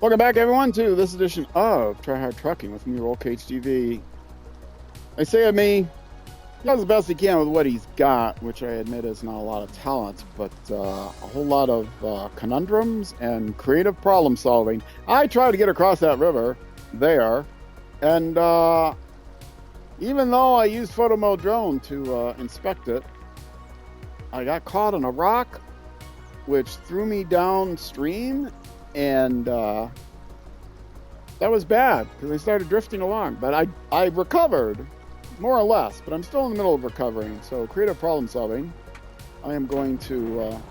Welcome back, everyone, to this edition of Try Hard Trucking with me, Roll Cage TV. I say of me, he does the best he can with what he's got, which I admit is not a lot of talent, but a whole lot of conundrums and creative problem solving. I tried to get across that river there, and even though I used photo mode drone to inspect it, I got caught on a rock, which threw me downstream, and that was bad because I started drifting along. But I recovered, more or less, but I'm still in the middle of recovering. So creative problem solving. I am going to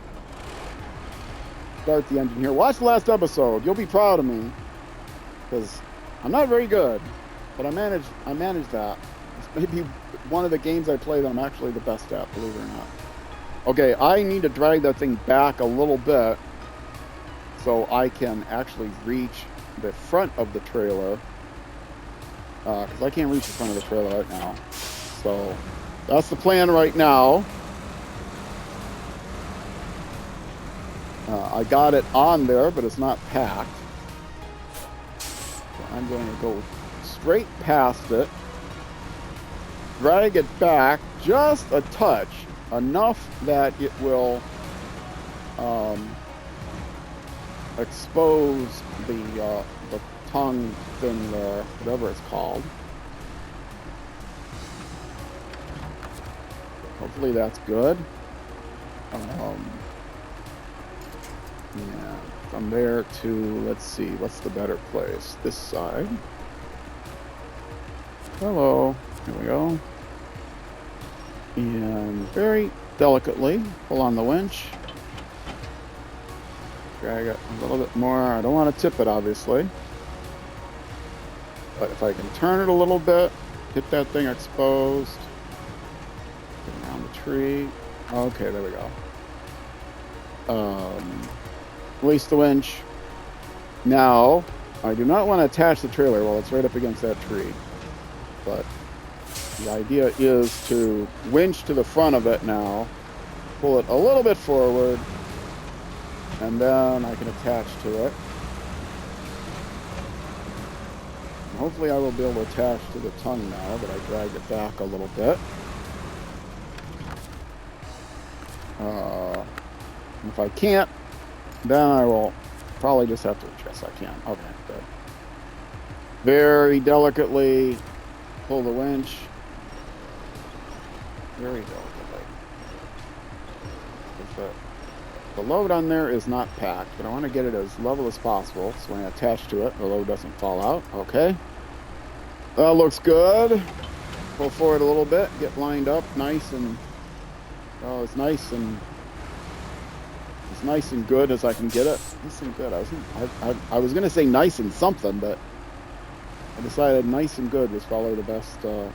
start the engine here. Watch the last episode. You'll be proud of me because I'm not very good, but I managed that. It's maybe one of the games I play that I'm actually the best at, believe it or not. Okay, I need to drag that thing back a little bit so I can actually reach the front of the trailer, because I can't reach the front of the trailer right now. So that's the plan right now. I got it on there, but it's not packed. So I'm going to go straight past it, drag it back just a touch, enough that it will expose the tongue thing there, whatever it's called. Hopefully that's good. Yeah, from there to, let's see, what's the better place? This side. Hello, here we go. And very delicately pull on the winch. Drag it a little bit more. I don't want to tip it, obviously. But if I can turn it a little bit, get that thing exposed. Get around the tree. Okay, there we go. Release the winch. Now, I do not want to attach the trailer while it's right up against that tree. But the idea is to winch to the front of it now, pull it a little bit forward, and then I can attach to it. And hopefully I will be able to attach to the tongue now that I dragged it back a little bit. If I can't, then I will probably just have to, yes I can, okay, good. Very delicately pull the winch. Very delicately. The load on there is not packed, but I want to get it as level as possible, so when I attach to it, the load doesn't fall out. Okay. That looks good. Pull forward a little bit, get lined up nice and, oh, it's nice and good as I can get it. Nice and good. I was going to say nice and something, but I decided nice and good was probably the best way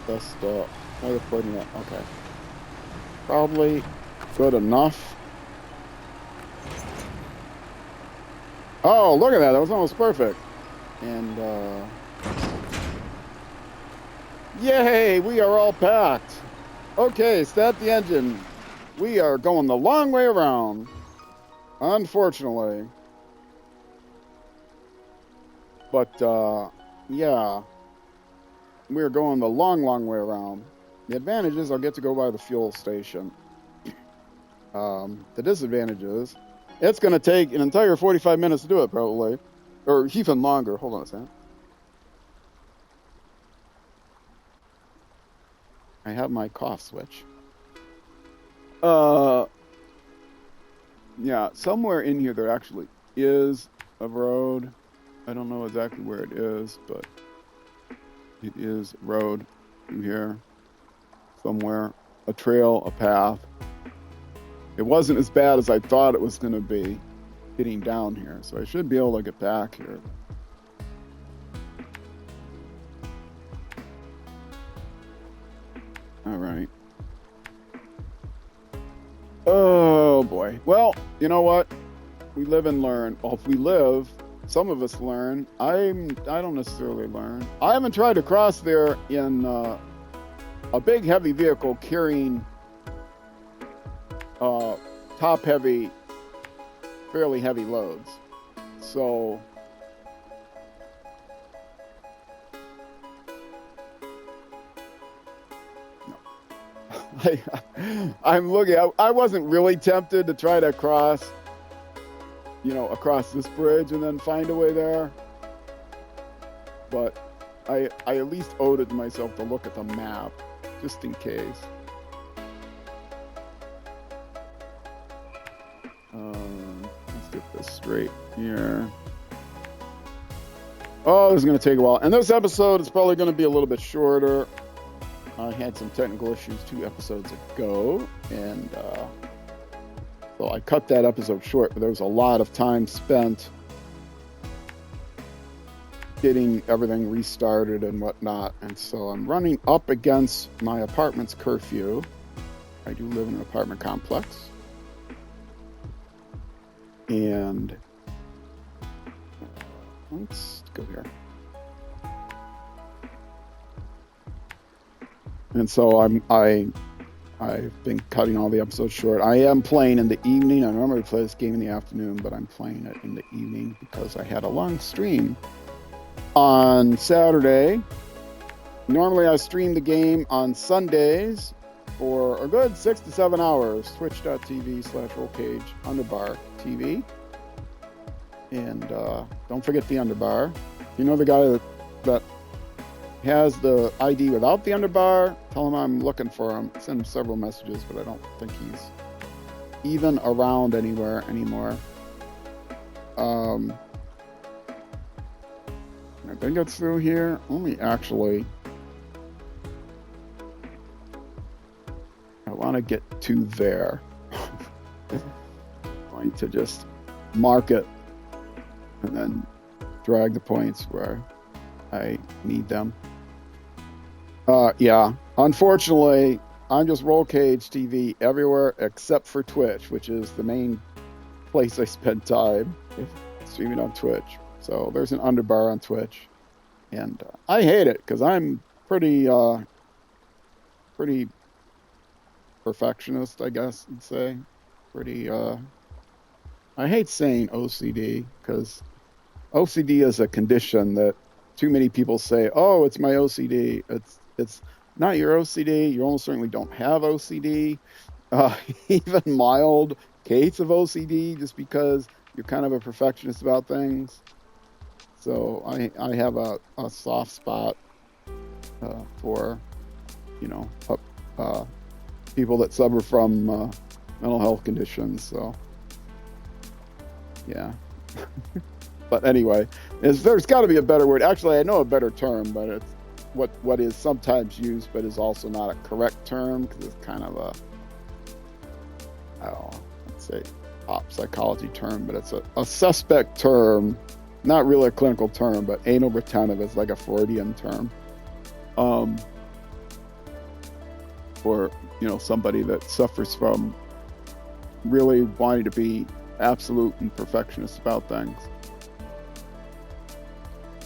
of putting it. Okay. Probably good enough. Oh, look at that. That was almost perfect. And, yay, we are all packed. Okay, start the engine. We are going the long way around, unfortunately. But, yeah, we're going the long, long way around. The advantage is I'll get to go by the fuel station. The disadvantage is it's going to take an entire 45 minutes to do it, probably. Or even longer. Hold on a second. I have my cough switch. Yeah, somewhere in here there actually is a road. I don't know exactly where it is, but it is a road in here somewhere. A trail, a path. It wasn't as bad as I thought it was going to be getting down here, so I should be able to get back here. All right. Oh boy. Well, you know what? We live and learn. Well, if we live, some of us learn. I don't necessarily learn. I haven't tried to cross there in a big heavy vehicle carrying top heavy, fairly heavy loads. So I'm looking. I wasn't really tempted to try to cross, across this bridge and then find a way there. But I at least owed it to myself to look at the map, just in case. Let's get this straight here. Oh, this is going to take a while. And this episode is probably going to be a little bit shorter. I had some technical issues 2 episodes ago, and so I cut that episode short, but there was a lot of time spent getting everything restarted and whatnot, and so I'm running up against my apartment's curfew. I do live in an apartment complex, and let's go here. And so I've been cutting all the episodes short. I am playing in the evening. I normally play this game in the afternoon, but I'm playing it in the evening because I had a long stream on Saturday. Normally I stream the game on Sundays for a good 6 to 7 hours. Twitch.tv/rollcage underbar TV. And don't forget the underbar. You know the guy that has the ID without the underbar, tell him I'm looking for him. Send him several messages, but I don't think he's even around anywhere anymore. I think it's through here. Let me actually, I want to get to there. I'm going to just mark it and then drag the points where I need them. Yeah, unfortunately, I'm just Roll Cage TV everywhere except for Twitch, which is the main place I spend time streaming on Twitch. So there's an underbar on Twitch, and I hate it because I'm pretty perfectionist, I guess you'd say. I hate saying OCD because OCD is a condition that too many people say, oh, it's my OCD. It's not your OCD. You almost certainly don't have OCD. Even mild case of OCD, just because you're kind of a perfectionist about things. So I have a soft spot for, people that suffer from mental health conditions. So, yeah. But anyway, there's got to be a better word. Actually, I know a better term, but it's what is sometimes used, but is also not a correct term because it's kind of let's say pop psychology term, but it's a suspect term, not really a clinical term, but anal retentive is like a Freudian term. For somebody that suffers from really wanting to be absolute and perfectionist about things.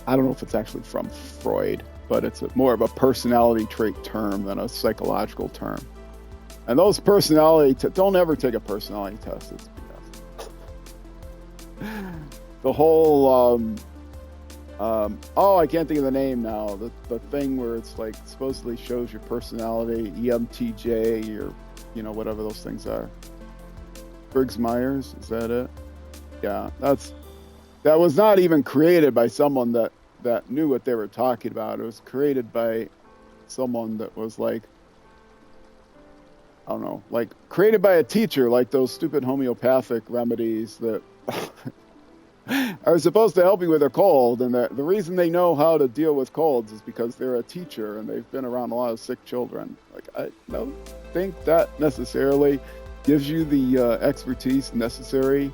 I don't know if it's actually from Freud, but it's more of a personality trait term than a psychological term. And those personality don't ever take a personality test. It's BS. The whole I can't think of the name now. The thing where it's like supposedly shows your personality, EMTJ or whatever those things are. Briggs-Myers, is that it? Yeah, that was not even created by someone that knew what they were talking about. It was created by someone that was like, I don't know, like created by a teacher, like those stupid homeopathic remedies that are supposed to help you with a cold. And the reason they know how to deal with colds is because they're a teacher and they've been around a lot of sick children. Like, I don't think that necessarily gives you the expertise necessary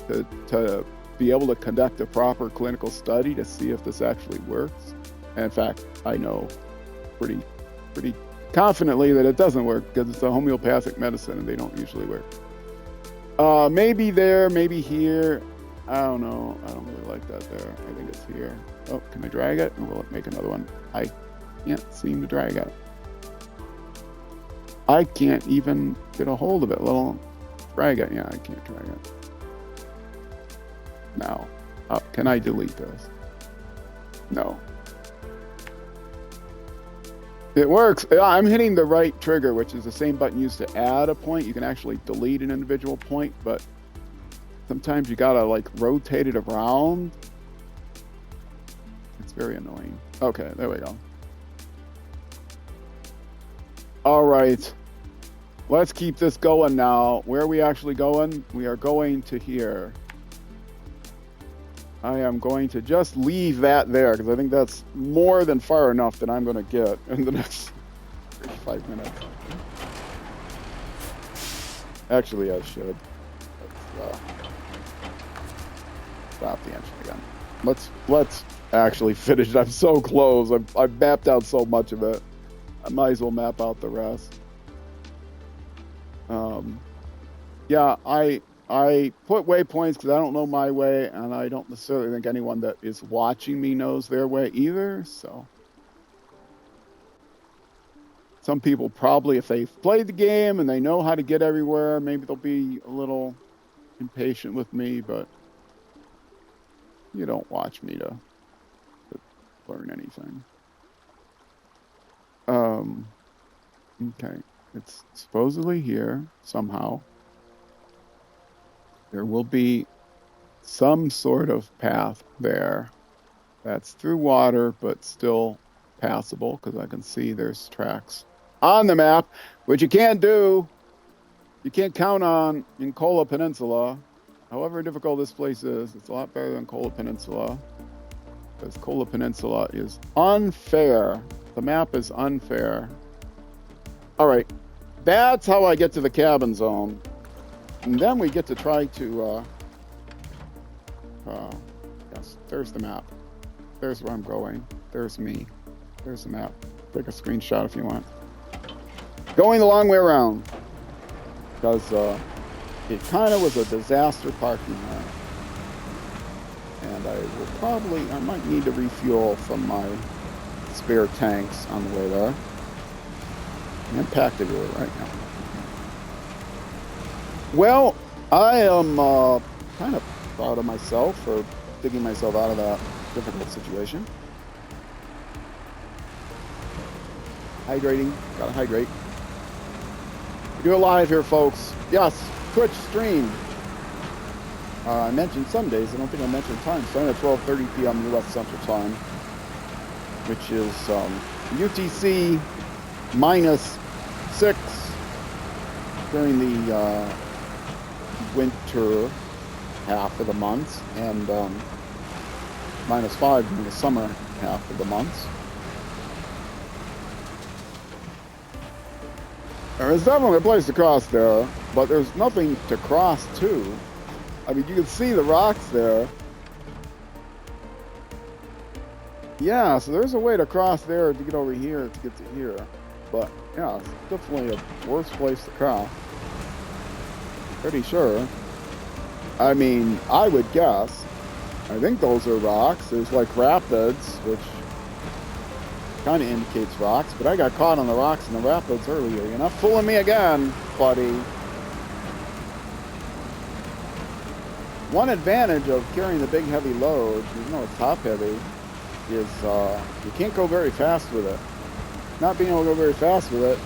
to be able to conduct a proper clinical study to see if this actually works. And in fact, I know pretty confidently that it doesn't work because it's a homeopathic medicine and they don't usually work. Maybe there, maybe here. I don't know. I don't really like that there. I think it's here. Oh, can I drag it? Or will it make another one? I can't seem to drag it. I can't even get a hold of it. Little drag it. Yeah, I can't drag it. Now, Oh, can I delete this? No. It works. I'm hitting the right trigger, which is the same button used to add a point. You can actually delete an individual point, but sometimes you gotta like rotate it around. It's very annoying. Okay, there we go. All right. Let's keep this going now. Where are we actually going? We are going to here. I am going to just leave that there because I think that's more than far enough that I'm going to get in the next 5 minutes. Actually, I should. Let's stop the engine again. Let's actually finish it. I'm so close. I've mapped out so much of it. I might as well map out the rest. Yeah, I put waypoints because I don't know my way, and I don't necessarily think anyone that is watching me knows their way either, so. Some people probably, if they've played the game and they know how to get everywhere, maybe they'll be a little impatient with me, but you don't watch me to learn anything. Okay, it's supposedly here somehow. There will be some sort of path there that's through water, but still passable because I can see there's tracks on the map, which you can't do. You can't count on in Kola Peninsula. However difficult this place is, it's a lot better than Kola Peninsula because Kola Peninsula is unfair. The map is unfair. All right, that's how I get to the cabin zone. And then we get to try to, yes, there's the map. There's where I'm going. There's me. There's the map. Take a screenshot if you want. Going the long way around. Because it kind of was a disaster parking lot. And I might need to refuel from my spare tanks on the way there. I'm packed everywhere right now. Well, I am kind of proud of myself for digging myself out of that difficult situation. Hydrating, gotta hydrate. We do it live here, folks. Yes, Twitch stream. I mentioned Sundays. I don't think I mentioned time. Starting at 12:30 p.m. U.S. Central Time, which is UTC -6 during the winter half of the months, and -5 during the summer half of the months. There is definitely a place to cross there, but there's nothing to cross to. I mean, you can see the rocks there. Yeah, so there's a way to cross there to get over here to get to here. But, yeah, it's definitely a worse place to cross. Pretty sure. I mean, I would guess. I think those are rocks. There's like rapids, which kind of indicates rocks, but I got caught on the rocks and the rapids earlier. You're not fooling me again, buddy. One advantage of carrying the big heavy load, even though it's top heavy, is you can't go very fast with it. Not being able to go very fast with it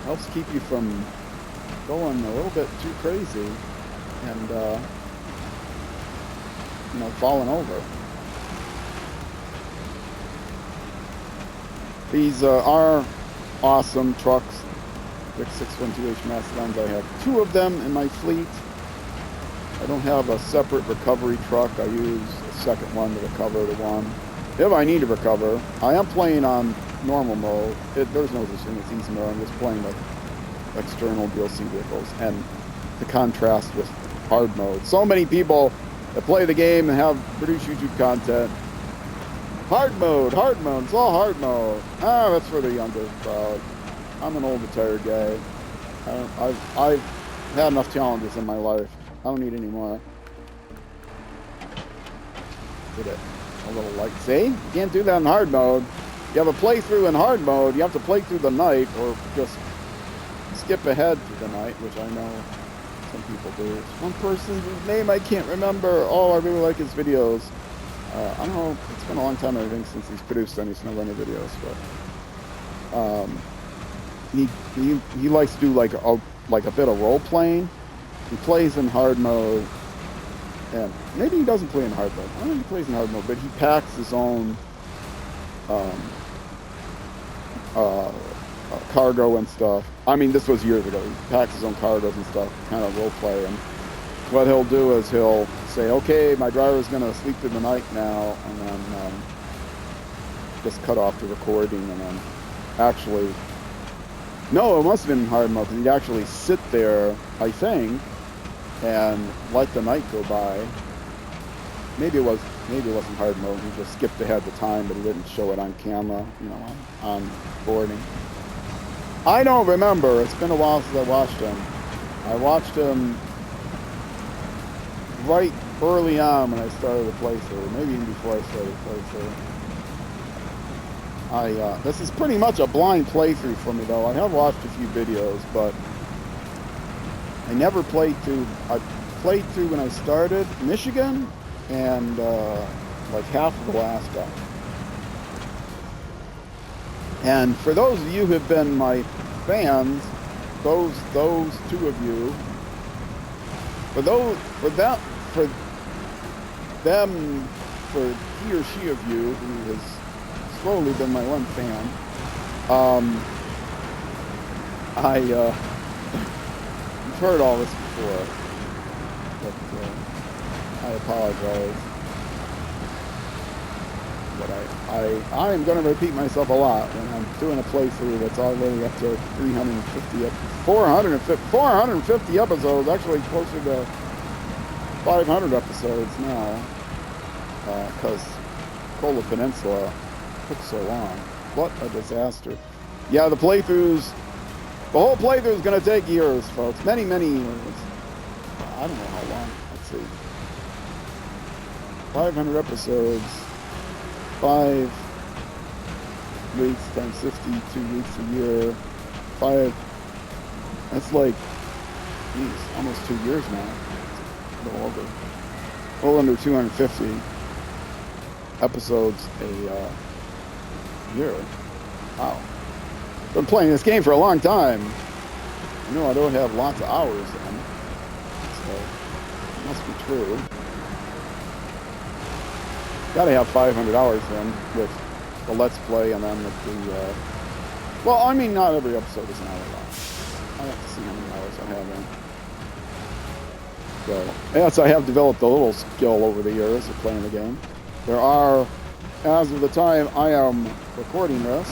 helps keep you from going a little bit too crazy and you know, falling over. These are awesome trucks, ZiKZ 612H Mastodons. I have 2 of them in my fleet. I don't have a separate recovery truck. I use a second one to recover the one if I need to recover. I am playing on normal mode. There's no such thing as easy mode. I'm just playing with external DLC vehicles, and to contrast with hard mode. So many people that play the game and have produced YouTube content. Hard mode, it's all hard mode. Ah, that's for the younger crowd. I'm an old retired guy. I've had enough challenges in my life. I don't need any more. Did it. A little light. See? You can't do that in hard mode. You have a playthrough in hard mode, you have to play through the night, or just skip ahead to the night, which I know is some people do. There's one person whose name I can't remember. Oh, I really like his videos. I don't know. It's been a long time, I think, since he's produced any SnowRunner videos, but he likes to do like a bit of role playing. He plays in hard mode, and maybe he doesn't play in hard mode. I don't think he plays in hard mode, but he packs his own cargo and stuff. I mean, this was years ago. He packs his own cargoes and stuff, kind of role play. And what he'll do is he'll say, okay, my driver's going to sleep through the night now, and then just cut off the recording, and then actually, no, it must have been in hard mode, because he'd actually sit there, I think, and let the night go by. Maybe it wasn't hard mode. He just skipped ahead the time, but he didn't show it on camera, you know, on boarding. I don't remember. It's been a while since I watched him. I watched him right early on when I started the playthrough, maybe even before I started the playthrough. This is pretty much a blind playthrough for me, though. I have watched a few videos, but I never played through. I played through when I started Michigan and like half of Alaska. And for those of you who have been my fans, those two of you, for he or she of you who has slowly been my one fan, you've heard all this before, but I apologize. But I am going to repeat myself a lot when I'm doing a playthrough that's already up to 450 episodes, actually closer to 500 episodes now, because Kola Peninsula took so long. What a disaster. Yeah, the whole playthrough is going to take years, folks. Many, many years. I don't know how long. Let's see. 500 episodes. 5 weeks times 52 weeks a year. That's like, geez, almost 2 years now. A little under 250 episodes a year. Wow. Been playing this game for a long time. I know I don't have lots of hours in, so it must be true. Gotta have 500 hours in with the Let's Play, and then with the, well, I mean, not every episode is an hour long. I have to see how many hours I have in. So, yes, I have developed a little skill over the years of playing the game. There are, as of the time I am recording this,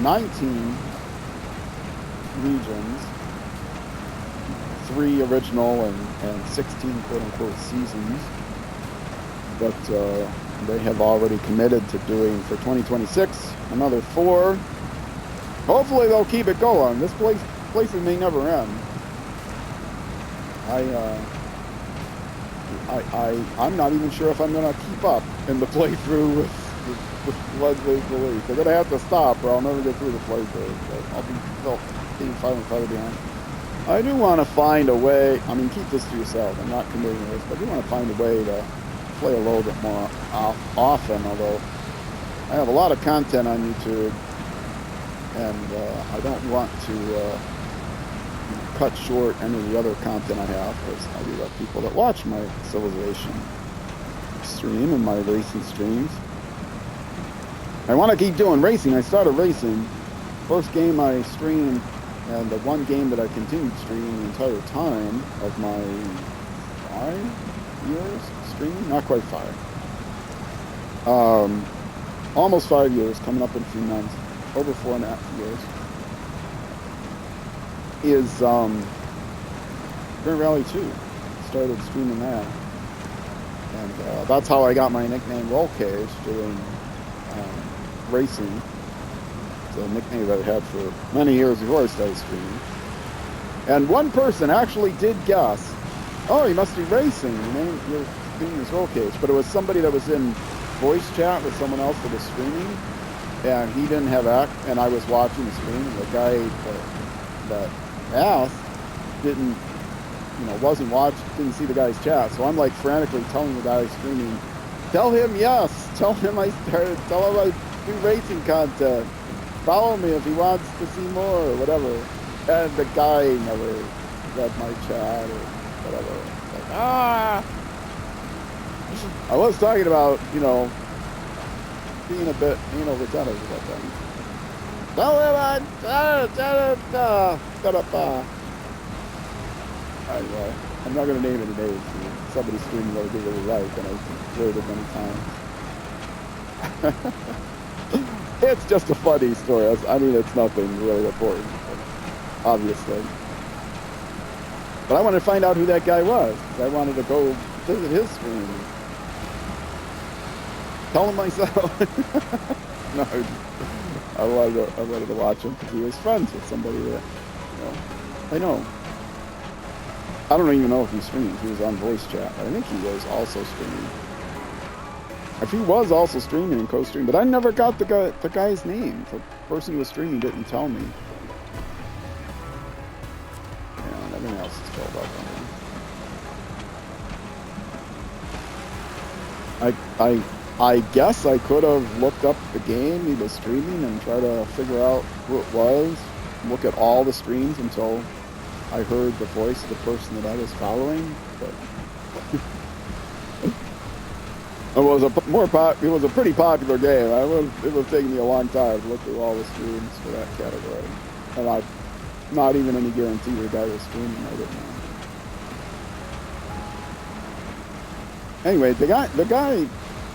19 regions, 3 original and 16 quote-unquote seasons. But they have already committed to doing for 2026 another 4. Hopefully they'll keep it going. This place may never end. I'm not even sure if I'm going to keep up in the playthrough with Leslie's release. They're going to have to stop, or I'll never get through the playthrough. But I'll be farther and farther behind. I do want to find a way. I mean, keep this to yourself. I'm not committing this, but I do want to find a way to play a little bit more often, although I have a lot of content on YouTube, and I don't want to cut short any of the other content I have, because I do have people that watch my Civilization stream and my racing streams. I want to keep doing racing. I started racing. First game I streamed, and the one game that I continued streaming the entire time of my 5 years streaming, not quite 5. Almost 5 years, coming up in a few months, over 4.5 years, is Grand Rally 2. Started streaming that. And that's how I got my nickname Roll Cage, doing racing. It's a nickname that I had for many years before I started streaming. And one person actually did guess, oh, you must be racing. Your name is Roll Cage. But it was somebody that was in voice chat with someone else that was streaming. And he didn't have and I was watching the stream. And the guy that asked didn't, wasn't watching, didn't see the guy's chat. So I'm like frantically telling the guy streaming, tell him yes, tell him I do racing content, follow me if he wants to see more or whatever. And the guy never read my chat or whatever. It's like, I was talking about, being a bit anal retentive about things. Tell him shut up. Anyway, I'm not going to name any names. Somebody streaming that I did really like, and I've heard it many times. It's just a funny story. I mean, it's nothing really important, obviously. But I wanted to find out who that guy was. I wanted to go visit his stream. Tell him myself. No, I wanted to watch him because he was friends with somebody that, I know. I don't even know if he streams. He was on voice chat. I think he was also streaming. If he was also streaming and co-streaming, but I never got the guy's name. The person who was streaming didn't tell me. Yeah, and everything else is filled up on there. I guess I could have looked up the game he was streaming and try to figure out who it was. Look at all the streams until I heard the voice of the person that I was following. But it was a pretty popular game. It would take me a long time to look through all the streams for that category. And not even any guarantee the guy was streaming. I didn't know. Anyway, the guy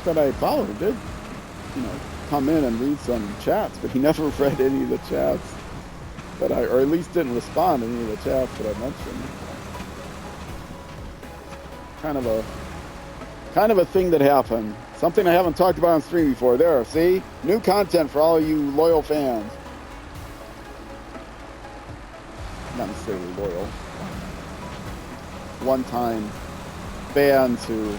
that I followed did, come in and read some chats, but he never read any of the chats or at least didn't respond to any of the chats that I mentioned. Kind of a thing that happened. Something I haven't talked about on stream before. There, see? New content for all you loyal fans. Not necessarily loyal. One-time fans who...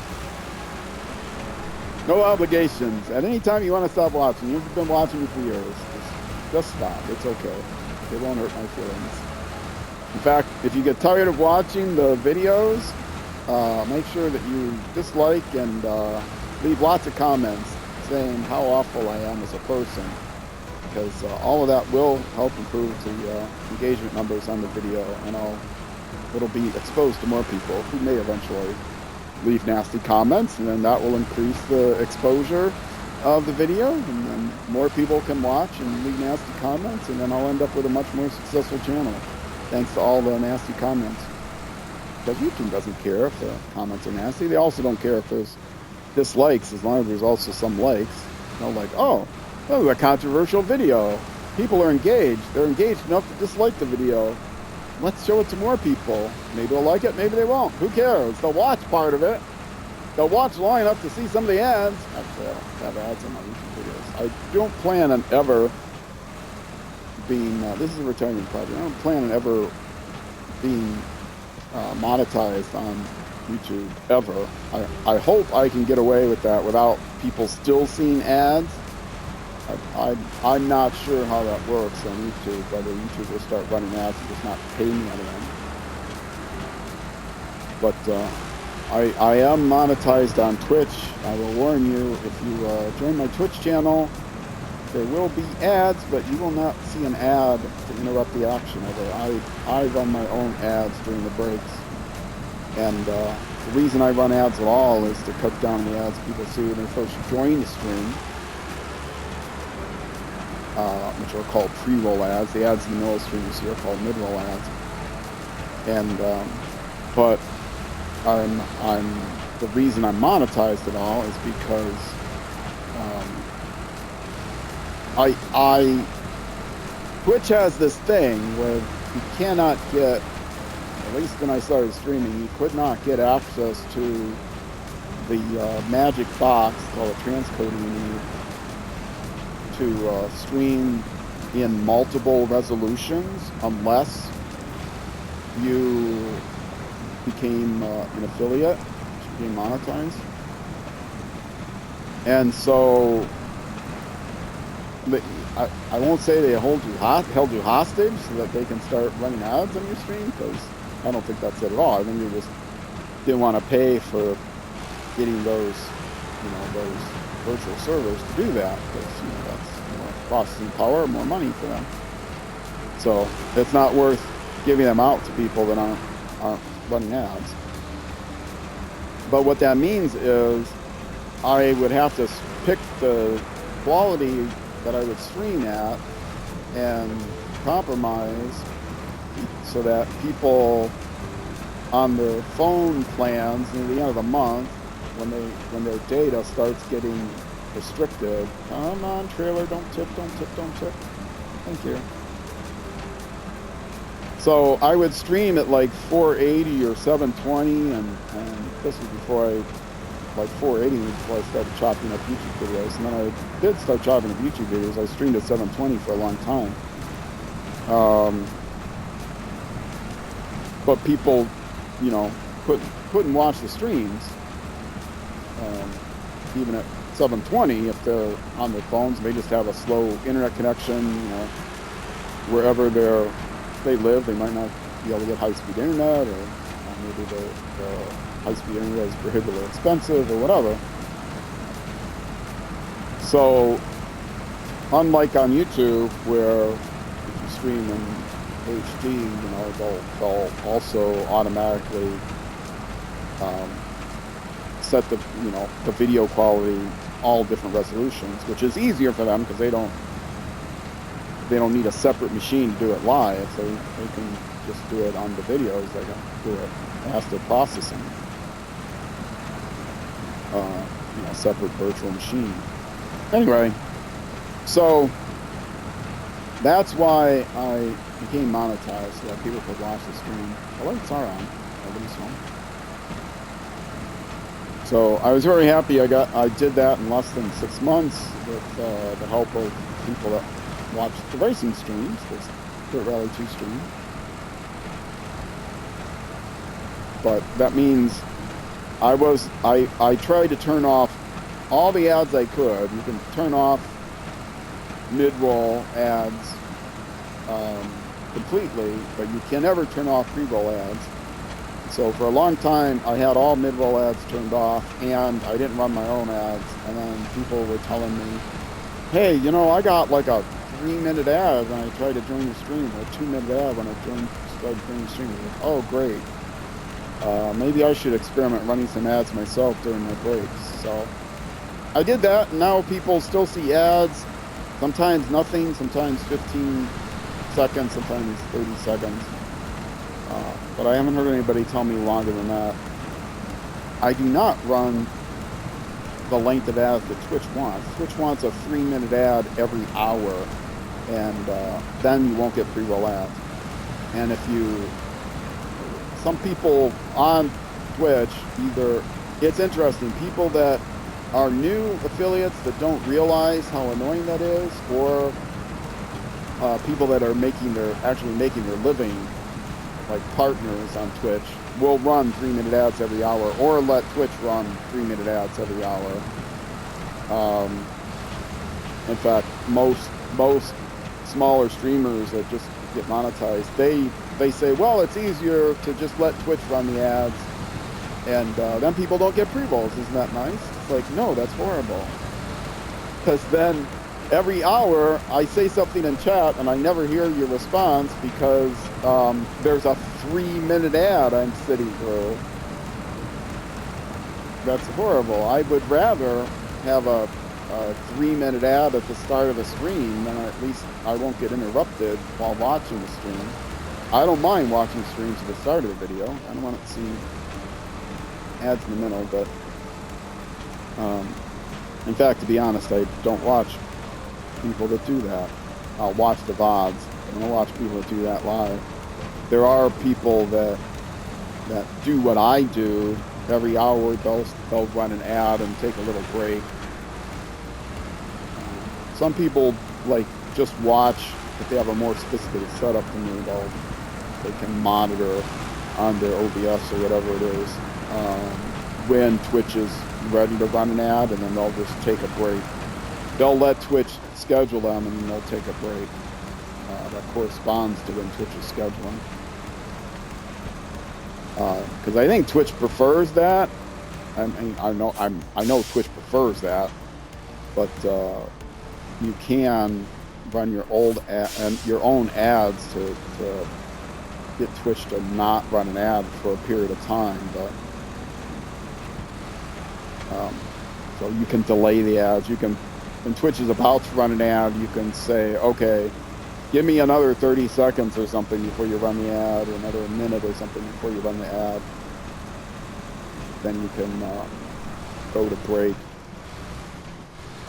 No obligations. At any time you want to stop watching, you've been watching me for years, just stop. It's okay. It won't hurt my feelings. In fact, if you get tired of watching the videos, make sure that you dislike and leave lots of comments saying how awful I am as a person, because all of that will help improve the engagement numbers on the video, and it'll be exposed to more people who may eventually leave nasty comments, and then that will increase the exposure of the video, and then more people can watch and leave nasty comments, and then I'll end up with a much more successful channel thanks to all the nasty comments. Because YouTube doesn't care if the comments are nasty. They also don't care if there's dislikes, as long as there's also some likes. Like, oh, that was a controversial video. People are engaged. They're engaged enough to dislike the video. Let's show it to more people. Maybe they'll like it, maybe they won't. Who cares? They'll watch part of it. They'll watch long enough to see some of the ads. Actually, I don't have ads on my YouTube videos. I don't plan on ever being, this is a retirement project, I don't plan on ever being monetized on YouTube, ever. I hope I can get away with that without people still seeing ads. I'm not sure how that works on YouTube, whether YouTube will start running ads and just not pay me out of them. But I am monetized on Twitch. I will warn you, if you join my Twitch channel, there will be ads, but you will not see an ad to interrupt the action ever. I run my own ads during the breaks. And the reason I run ads at all is to cut down the ads people see when they first join the stream, which are called pre-roll ads. The ads in the middle of the stream you see are called mid-roll ads. And but the reason I'm monetized at all is because Twitch has this thing where you cannot get, at least when I started streaming, you could not get access to the magic box called a transcoding you need to stream in multiple resolutions unless you became an affiliate, which became monetized. And so I won't say they held you hostage so that they can start running ads on your stream, because I don't think that's it at all. I think they just didn't want to pay for getting those, those virtual servers to do that, because that's more processing power, more money for them. So it's not worth giving them out to people that aren't running ads. But what that means is I would have to pick the quality that I would stream at and compromise so that people on the phone plans near the end of the month, when their data starts getting restricted, come on trailer, don't tip. Thank you. So I would stream at like 480 or 720, and this was before like 480 before I started chopping up YouTube videos. And then I did start chopping up YouTube videos. I streamed at 720 for a long time. But people, couldn't watch the streams, even at 720 if they're on their phones. They just have a slow internet connection, wherever they live. They might not be able to get high-speed internet, or maybe the high-speed internet is prohibitively expensive or whatever. So, unlike on YouTube, where if you stream in HD, they'll also automatically set the video quality all different resolutions, which is easier for them because they don't need a separate machine to do it live. So they can just do it on the videos. They can do it after processing. Separate virtual machine. Anyway, so that's why I became monetized, so that people could watch the stream. The lights are on. Nobody's home. So I was very happy I did that in less than 6 months with the help of people that watch the racing streams, this Dirt Rally 2 stream. But that means I tried to turn off all the ads I could. You can turn off mid-roll ads completely, but you can never turn off pre-roll ads. So for a long time, I had all mid-roll ads turned off, and I didn't run my own ads. And then people were telling me, hey, I got like a 3-minute ad when I tried to join the stream, or a 2-minute ad when I started joining the stream. Like, oh, great. Maybe I should experiment running some ads myself during my breaks. So I did that, and now people still see ads. Sometimes nothing, sometimes 15 seconds, sometimes 30 seconds. But I haven't heard anybody tell me longer than that. I do not run the length of ads that Twitch wants. Twitch wants a 3-minute ad every hour, and then you won't get pre-roll ads. And some people on Twitch, it's interesting, people that are new affiliates that don't realize how annoying that is, or people that are actually making their living, like partners on Twitch, will run 3-minute ads every hour, or let Twitch run 3-minute ads every hour. In fact, most smaller streamers that just get monetized, they say, well, it's easier to just let Twitch run the ads, and then people don't get pre-rolls. Isn't that nice? It's like, no, that's horrible. Because then every hour I say something in chat and I never hear your response because there's a 3-minute ad I'm sitting through. That's horrible. I would rather have a 3-minute ad at the start of the stream, then at least I won't get interrupted while watching the stream. I don't mind watching streams at the start of the video. I don't want to see ads in the middle, but in fact, to be honest, I don't watch people that do that. I'll watch the VODs. I don't watch people that do that live. There are people that do what I do. Every hour they'll run an ad and take a little break. Some people just watch. If they have a more sophisticated setup than me, they can monitor on their OBS or whatever it is when Twitch is ready to run an ad, and then they'll just take a break. They'll let Twitch schedule them, and then they'll take a break that corresponds to when Twitch is scheduling. because I think Twitch prefers that. I mean, I know Twitch prefers that, but you can run your own ads to get Twitch to not run an ad for a period of time, but so you can delay the ads. You can, when Twitch is about to run an ad, you can say, okay, give me another 30 seconds or something before you run the ad, or another minute or something before you run the ad. Then you can go to break.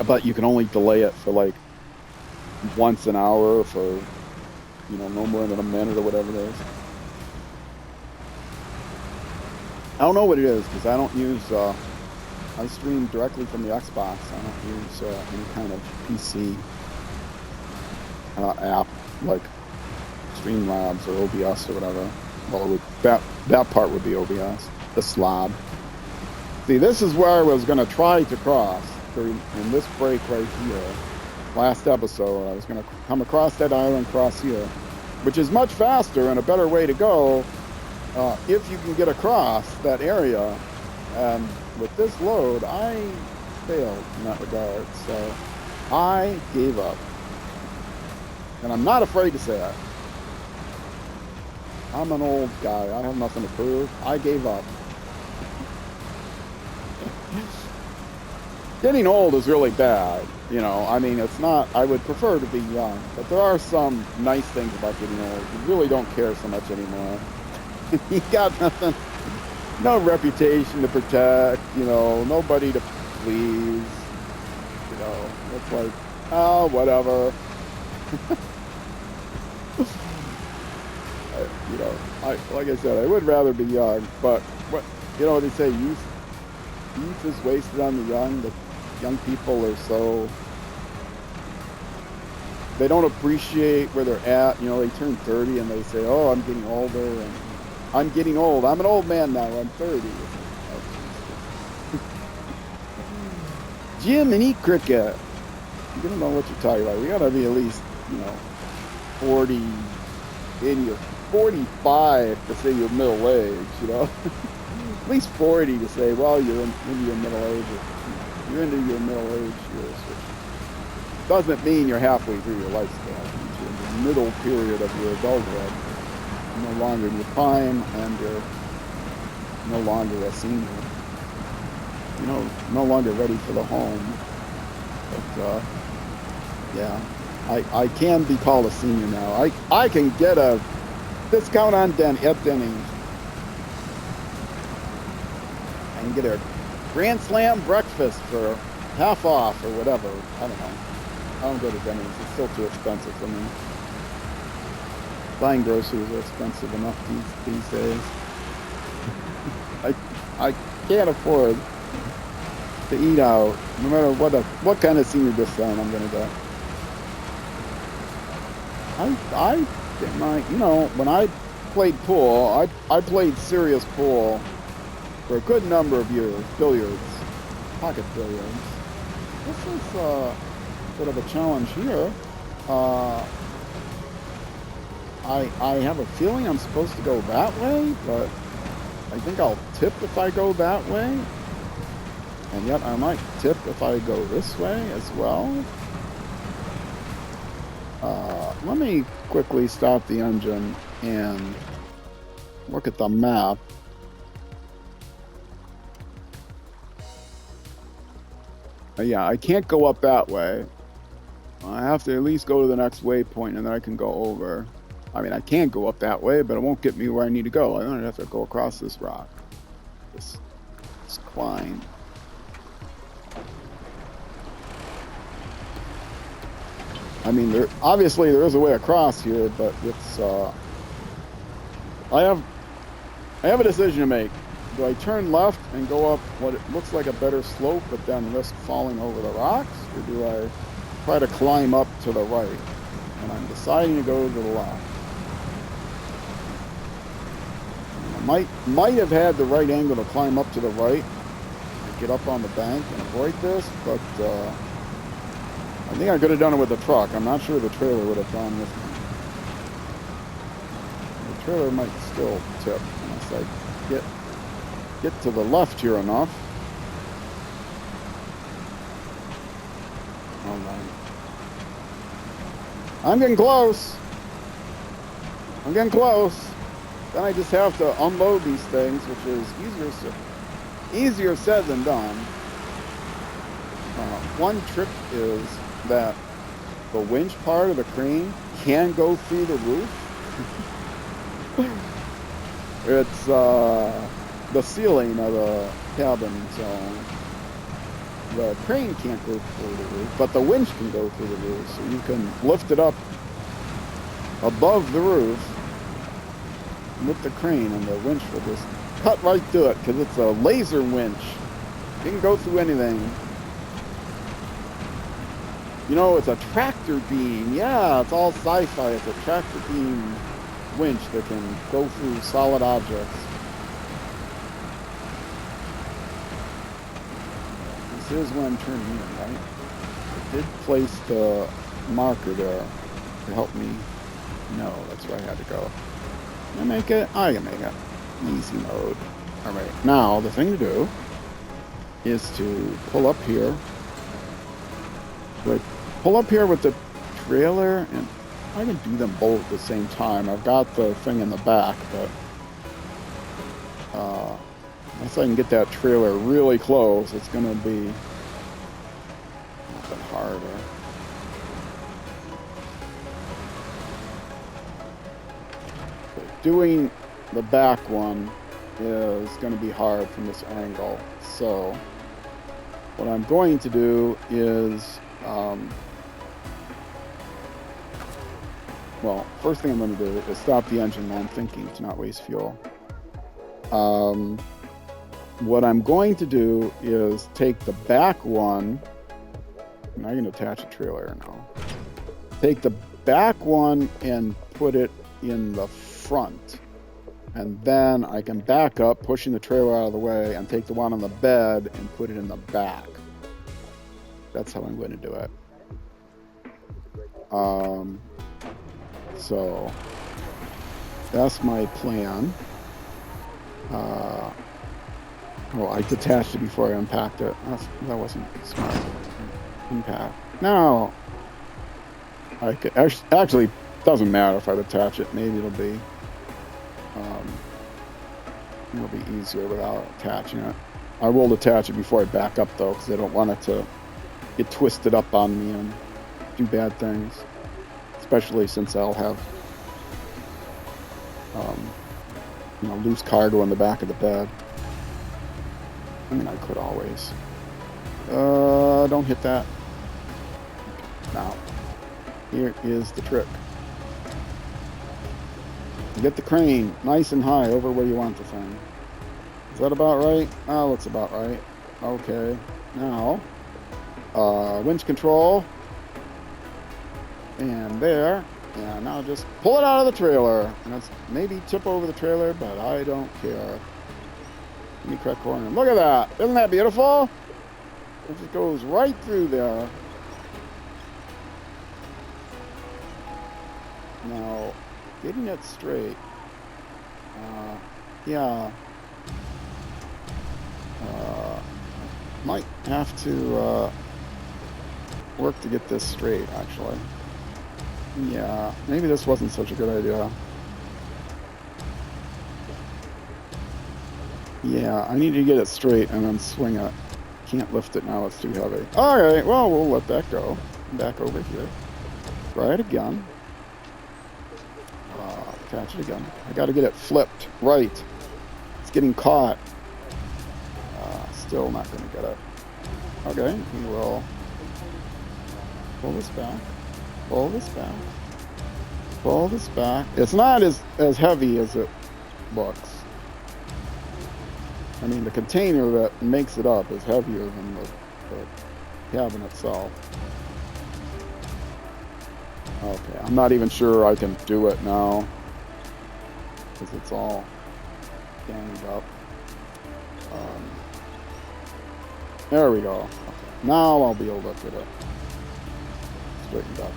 But you can only delay it for like once an hour for, you know, no more than a minute or whatever it is. I don't know what it is, because I don't use, I stream directly from the Xbox. I don't use any kind of PC app like Streamlabs or OBS or whatever. Well, it would, that part would be OBS, the slab. See, this is where I was going to try to cross in this break right here. Last episode, I was going to come across that island, cross here, which is much faster and a better way to go if you can get across that area. And with this load, I failed in that regard, so I gave up. And I'm not afraid to say that. I'm an old guy. I have nothing to prove. I gave up. Getting old is really bad, you know. I mean, it's not, I would prefer to be young, but there are some nice things about getting old. You really don't care so much anymore. You got nothing, no reputation to protect, you know, nobody to please, you know. It's like, oh, whatever. You know, like I said, I would rather be young, but what, you know what they say, youth is wasted on the young. The young people are so, they don't appreciate where they're at. You know, they turn 30 and they say, oh, I'm getting older, and I'm getting old. I'm an old man now. I'm 30. Jiminy Cricket. You don't know what you're talking about. You gotta be at least, you know, 40, 80, or 45 to say you're middle age, you know. At least 40 to say, well, you're into your middle age. You're into your middle age years. Which doesn't mean you're halfway through your lifespan. You're in the middle period of your adulthood. You're no longer in your prime, and you're no longer a senior. You know, no longer ready for the home. But, yeah, I can be called a senior now. I can get a discount on at Denny's. I can get a Grand Slam breakfast for half off or whatever. I don't know. I don't go to Denny's. It's still too expensive for me. Buying groceries are expensive enough these days. I can't afford to eat out, no matter what kind of senior discount I'm gonna get. You know, when I played pool, I played serious pool for a good number of years. Billiards, pocket billiards. This is a bit of a challenge here. I have a feeling I'm supposed to go that way, but I think I'll tip if I go that way. And yet I might tip if I go this way as well. Let me quickly stop the engine and look at the map. Yeah, I can't go up that way. I have to at least go to the next waypoint and then I can go over. I mean, I can't go up that way, but it won't get me where I need to go. I'm gonna have to go across this rock. This climb. I mean, obviously there is a way across here, but it's, I have a decision to make. Do I turn left and go up what it looks like a better slope, but then risk falling over the rocks? Or do I try to climb up to the right? And I'm deciding to go to the left. I might have had the right angle to climb up to the right and get up on the bank and avoid this, but I think I could have done it with the truck. I'm not sure the trailer would have gone with me. The trailer might still tip unless I get to the left here enough. Hold on. I'm getting close. I'm getting close. Then I just have to unload these things, which is easier said than done. One trick is that the winch part of the crane can go through the roof. It's the ceiling of the cabin zone. The crane can't go through the roof, but the winch can go through the roof. So you can lift it up above the roof with the crane, and the winch will just cut right through it because it's a laser winch. It can go through anything. You know, it's a tractor beam. Yeah, it's all sci-fi. It's a tractor beam winch that can go through solid objects. This is when I'm turning in, right? I did place the marker there to help me know that's where I had to go. Can I make it? I can make it. Easy mode. Alright, now the thing to do is to pull up here. Like, pull up here with the trailer, and I can do them both at the same time. I've got the thing in the back, but unless I can get that trailer really close, it's going to be a bit harder. Doing the back one is going to be hard from this angle. So what I'm going to do is, well, first thing I'm going to do is stop the engine while I'm thinking to not waste fuel. What I'm going to do is take the back one, and I can attach a trailer now. Take the back one and put it in the front. And then I can back up, pushing the trailer out of the way, and take the one on the bed and put it in the back. That's how I'm going to do it. So that's my plan. Oh, I detached it before I unpacked it. That wasn't smart. Unpack. Now, I could actually doesn't matter if I detach it. Maybe it'll be easier without attaching it. I will detach it before I back up though, because I don't want it to get twisted up on me and do bad things. Especially since I'll have loose cargo in the back of the bed. I mean, I could always. Don't hit that. Now, here is the trick. Get the crane nice and high over where you want the thing. Is that about right? Oh, looks about right. Okay. Now, winch control. And there. And now just pull it out of the trailer. And it's maybe tip over the trailer, but I don't care. Let me crack corner. Look at that. Isn't that beautiful? It just goes right through there. Now, getting it straight. Yeah. Might have to work to get this straight, actually. Yeah, maybe this wasn't such a good idea. Yeah, I need to get it straight and then swing it. Can't lift it now, it's too heavy. Alright, well, we'll let that go. Back over here. Try it again. Catch it again. I gotta get it flipped right. It's getting caught. Still not gonna get it. Okay, we will pull this back. Pull this back. Pull this back. It's not as heavy as it looks. I mean, the container that makes it up is heavier than the cabin itself. Okay, I'm not even sure I can do it now, because it's all ganged up. There we go. Okay. Now I'll be able to get it straightened up.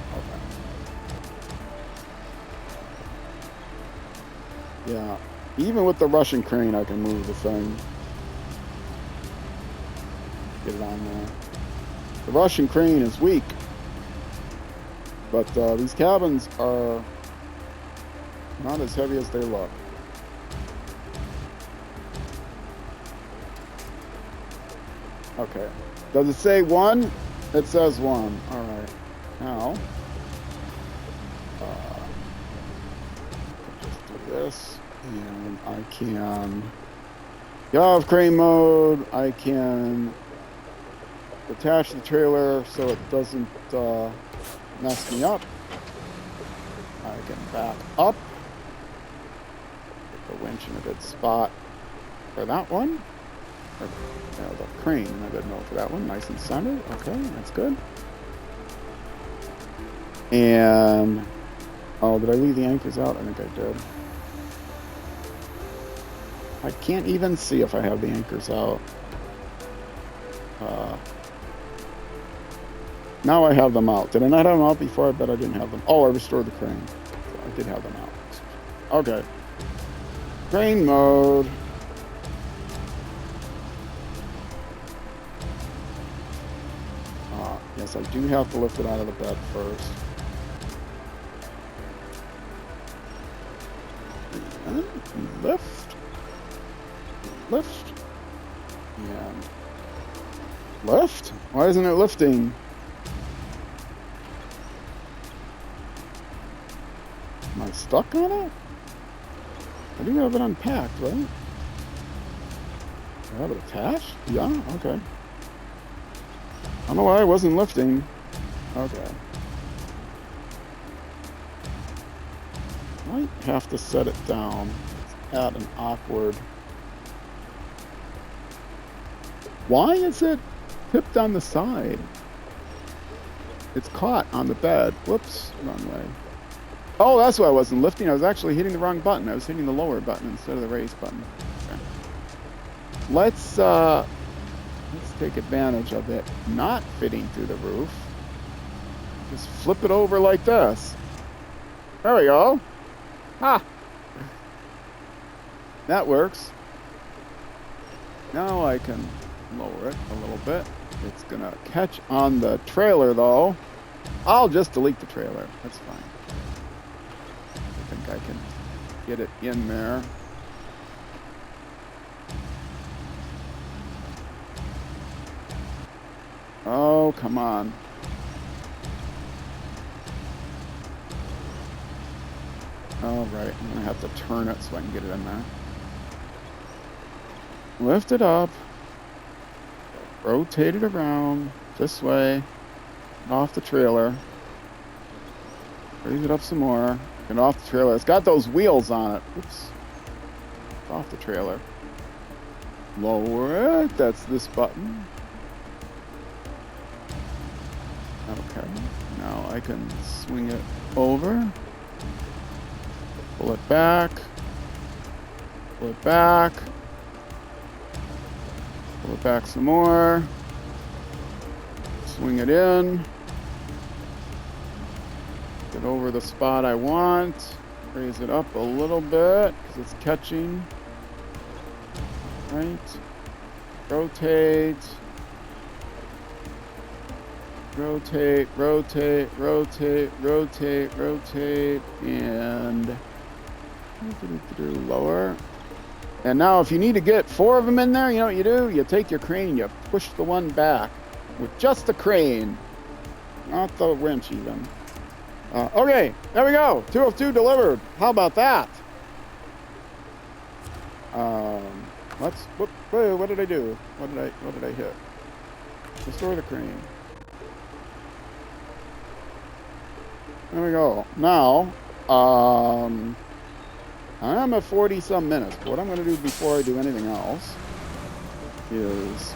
Okay. Yeah, Even with the Russian crane, I can move the thing. Get it on there. The Russian crane is weak. But these cabins are not as heavy as they look. Okay. Does it say 1? It says 1. All right. Now, just do this, and I can get off crane mode. I can attach the trailer so it doesn't mess me up. I can back up. Get the winch in a good spot for that one. Or, the crane in a good mode for that one. Nice and centered. Okay, that's good. And, oh, did I leave the anchors out? I think I did. I can't even see if I have the anchors out. Now I have them out. Did I not have them out before? I bet I didn't have them. Oh, I restored the crane. So I did have them out. Okay. Crane mode. Yes, I do have to lift it out of the bed first. And lift. Lift. And lift? Why isn't it lifting? Am I stuck on it? I do have it unpacked, right? Do I have it attached? Yeah, okay. I don't know why I wasn't lifting. Okay. Might have to set it down. It's at an awkward... Why is it tipped on the side? It's caught on the bed. Whoops, wrong way. Oh, that's why I wasn't lifting. I was actually hitting the wrong button. I was hitting the lower button instead of the raise button. Okay. Let's take advantage of it not fitting through the roof. Just flip it over like this. There we go. Ha! That works. Now I can lower it a little bit. It's gonna catch on the trailer though. I'll just delete the trailer. That's fine. I think I can get it in there. Oh, come on. All right, I'm gonna have to turn it so I can get it in there. Lift it up. Rotate it around this way. Off the trailer. Raise it up some more. Get off the trailer. It's got those wheels on it. Oops. Off the trailer. Lower it. That's this button. Okay. Now I can swing it over. Pull it back. Pull it back. Pull it back some more. Swing it in. Get over the spot I want. Raise it up a little bit because it's catching. Right. Rotate. Rotate, rotate, rotate, rotate, rotate, and lower. And now if you need to get 4 of them in there, you know what you do? You take your crane, you push the one back with just the crane, not the winch even. Okay, there we go. 2 of 2 delivered. How about that? Wait, what did I do? What did I hit? Restore the crane. There we go. Now, I'm at 40 some minutes. What I'm going to do before I do anything else is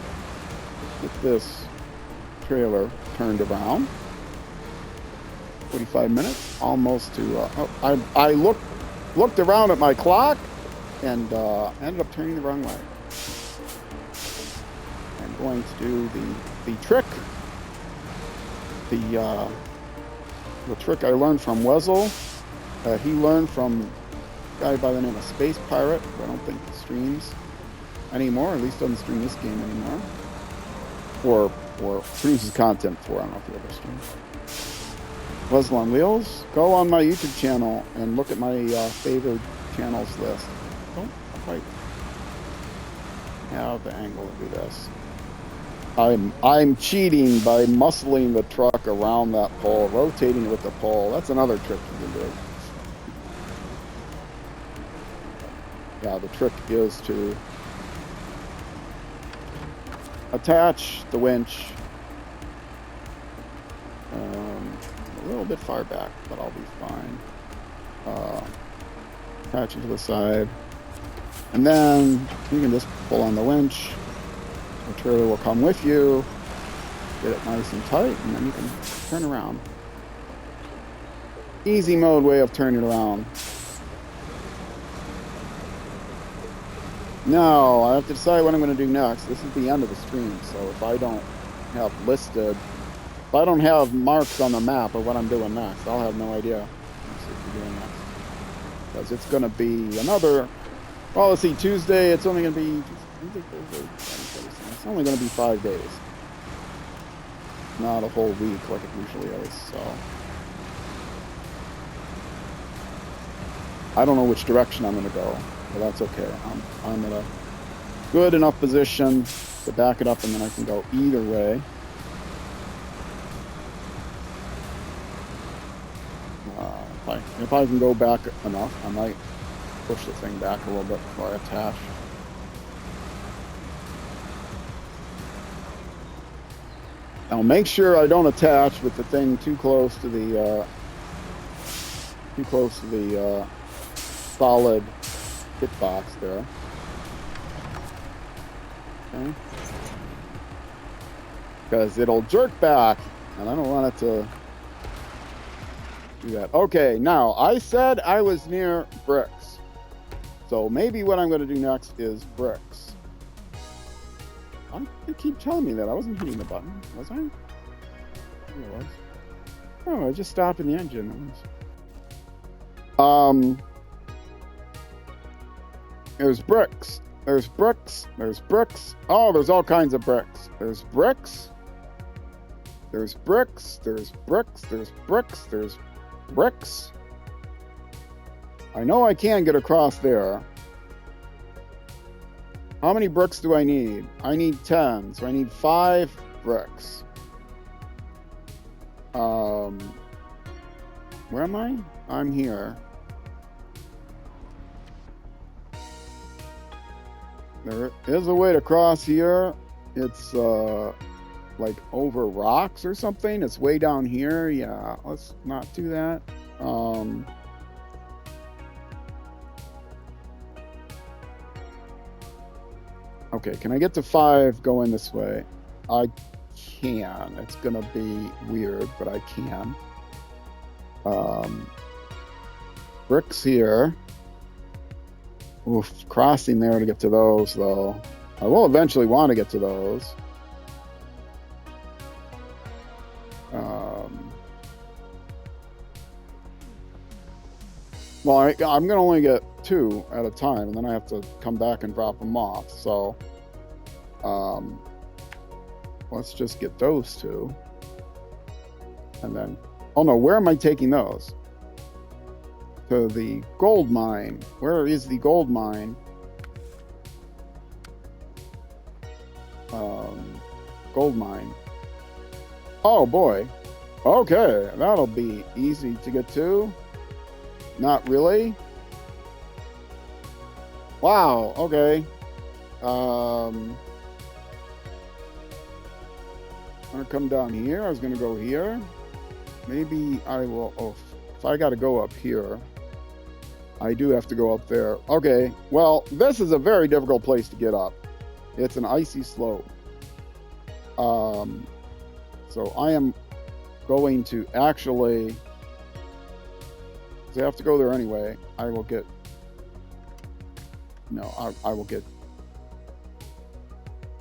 get this trailer turned around. 45 minutes, almost to. I looked around at my clock and ended up turning the wrong way. I'm going to do the trick. The trick I learned from Wessel. He learned from guy by the name of Space Pirate, who I don't think streams anymore, at least doesn't stream this game anymore. Or produces content for, I don't know if he ever streams. Puzzle on Wheels. Go on my YouTube channel and look at my favorite channels list. Don't quite have the angle to do this. I'm cheating by muscling the truck around that pole, rotating it with the pole. That's another trick you can do. Yeah, the trick is to attach the winch a little bit far back, but I'll be fine. Attach it to the side, and then you can just pull on the winch. The trailer will come with you, get it nice and tight, and then you can turn around. Easy mode way of turning around. Now, I have to decide what I'm going to do next. This is the end of the stream, so if I don't have listed, if I don't have marks on the map of what I'm doing next, I'll have no idea what we're doing next. Because it's going to be another, well, let's see, Tuesday, it's only going to be, it's only going to be 5 days. Not a whole week like it usually is, so. I don't know which direction I'm going to go. But that's okay. I'm in a good enough position to back it up, and then I can go either way. If I can go back enough, I might push the thing back a little bit before I attach. Now make sure I don't attach with the thing too close to the solid hit box there. Okay. Because it'll jerk back, and I don't want it to do that. Okay, now I said I was near bricks, so maybe what I'm going to do next is bricks. You keep telling me that I wasn't hitting the button, was I? I was. Oh, I just stopped in the engine. There's bricks. There's bricks. There's bricks. Oh, there's all kinds of bricks. There's bricks. There's bricks. There's bricks. There's bricks. There's bricks. I know I can get across there. How many bricks do I need? I need 10, so I need 5 bricks. Where am I? I'm here. There is a way to cross here. It's like over rocks or something. It's way down here. Yeah, let's not do that. Okay, can I get to 5 going this way? I can. It's gonna be weird, but I can. Bricks here. Oof, crossing there to get to those, though. I will eventually want to get to those. Well, I'm going to only get 2 at a time, and then I have to come back and drop them off. So, let's just get those 2. And then, oh no, where am I taking those? To the gold mine. Where is the gold mine? Gold mine. Oh boy. Okay, that'll be easy to get to. Not really. Wow, okay. I'm gonna come down here. I was gonna go here. Maybe I will, oh, if I gotta go up here, I do have to go up there. Okay, well, this is a very difficult place to get up. It's an icy slope. So I am going to actually, because I have to go there anyway, I will get, no, I will get,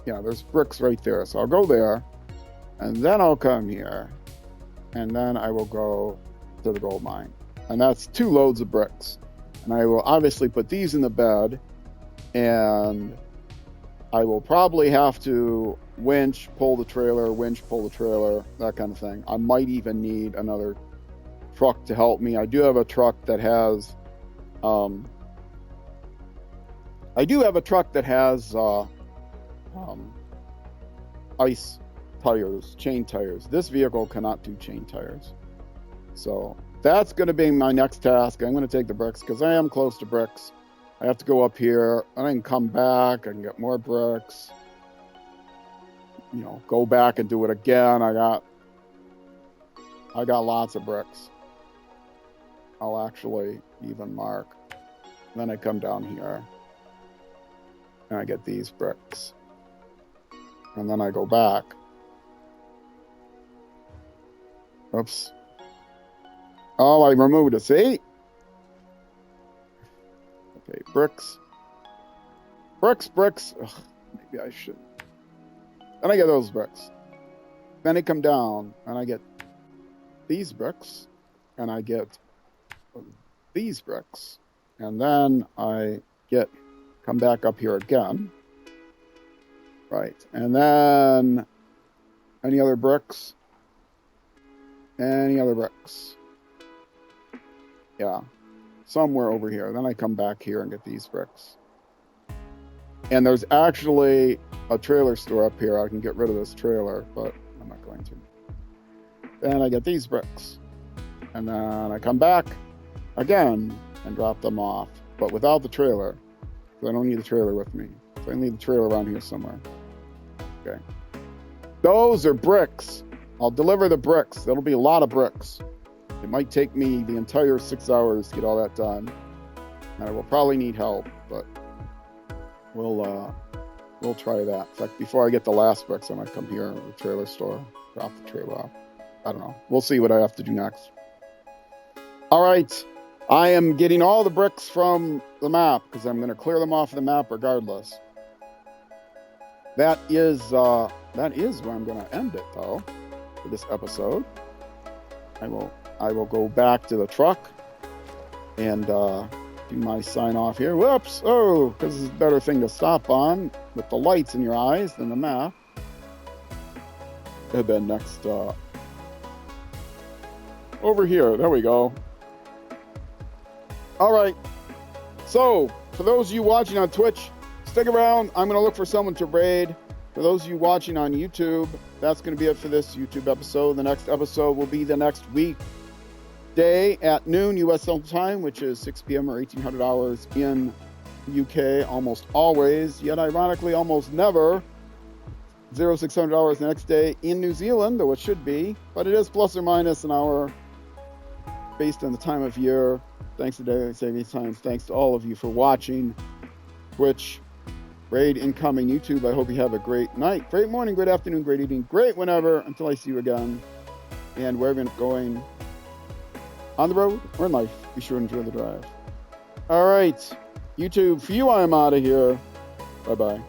yeah, there's bricks right there. So I'll go there, and then I'll come here, and then I will go to the gold mine. And that's 2 loads of bricks. And I will obviously put these in the bed, and I will probably have to winch, pull the trailer, that kind of thing. I might even need another truck to help me. I do have a truck that has ice tires, chain tires. This vehicle cannot do chain tires. So that's going to be my next task. I'm going to take the bricks because I am close to bricks. I have to go up here, and I can come back, I can get more bricks. You know, go back and do it again. I got lots of bricks. I'll actually even mark. Then I come down here, and I get these bricks. And then I go back. Oops. Oh, I removed it. See? Okay, bricks. Bricks. Ugh, maybe I should. Then I get those bricks. Then I come down, and I get these bricks. And I get these bricks. And then I come back up here again. Right. And then any other bricks? Any other bricks? Yeah. Somewhere over here. Then I come back here and get these bricks. And there's actually a trailer store up here. I can get rid of this trailer, but I'm not going to. Then I get these bricks. And then I come back again and drop them off, but without the trailer. So I don't need the trailer with me. So I need the trailer around here somewhere. Okay. Those are bricks. I'll deliver the bricks. That'll be a lot of bricks. It might take me the entire 6 hours to get all that done. And I will probably need help, but we'll try that. In fact, before I get the last bricks, I might come here to the trailer store, drop the trailer off. I don't know. We'll see what I have to do next. All right. I am getting all the bricks from the map because I'm going to clear them off the map regardless. That is where I'm going to end it, though, for this episode. I will go back to the truck and do my sign off here. Whoops! Oh, because this is a better thing to stop on with the lights in your eyes than the map. And then next, over here. There we go. All right. So, for those of you watching on Twitch, stick around. I'm going to look for someone to raid. For those of you watching on YouTube, that's going to be it for this YouTube episode. The next episode will be the next weekday at noon U.S. Central Time, which is 6 p.m. or 1800 hours in UK, almost always, yet ironically almost never 0600 hours the next day in New Zealand, though it should be, but it is plus or minus an hour based on the time of year. Thanks to Daylight Savings Times. Thanks to all of you for watching. Twitch, raid incoming. YouTube, I hope you have a great night, great morning, great afternoon, great evening, great whenever, until I see you again. And wherever you're going, on the road or in life, be sure to enjoy the drive. All right, YouTube, for you, I am out of here. Bye-bye.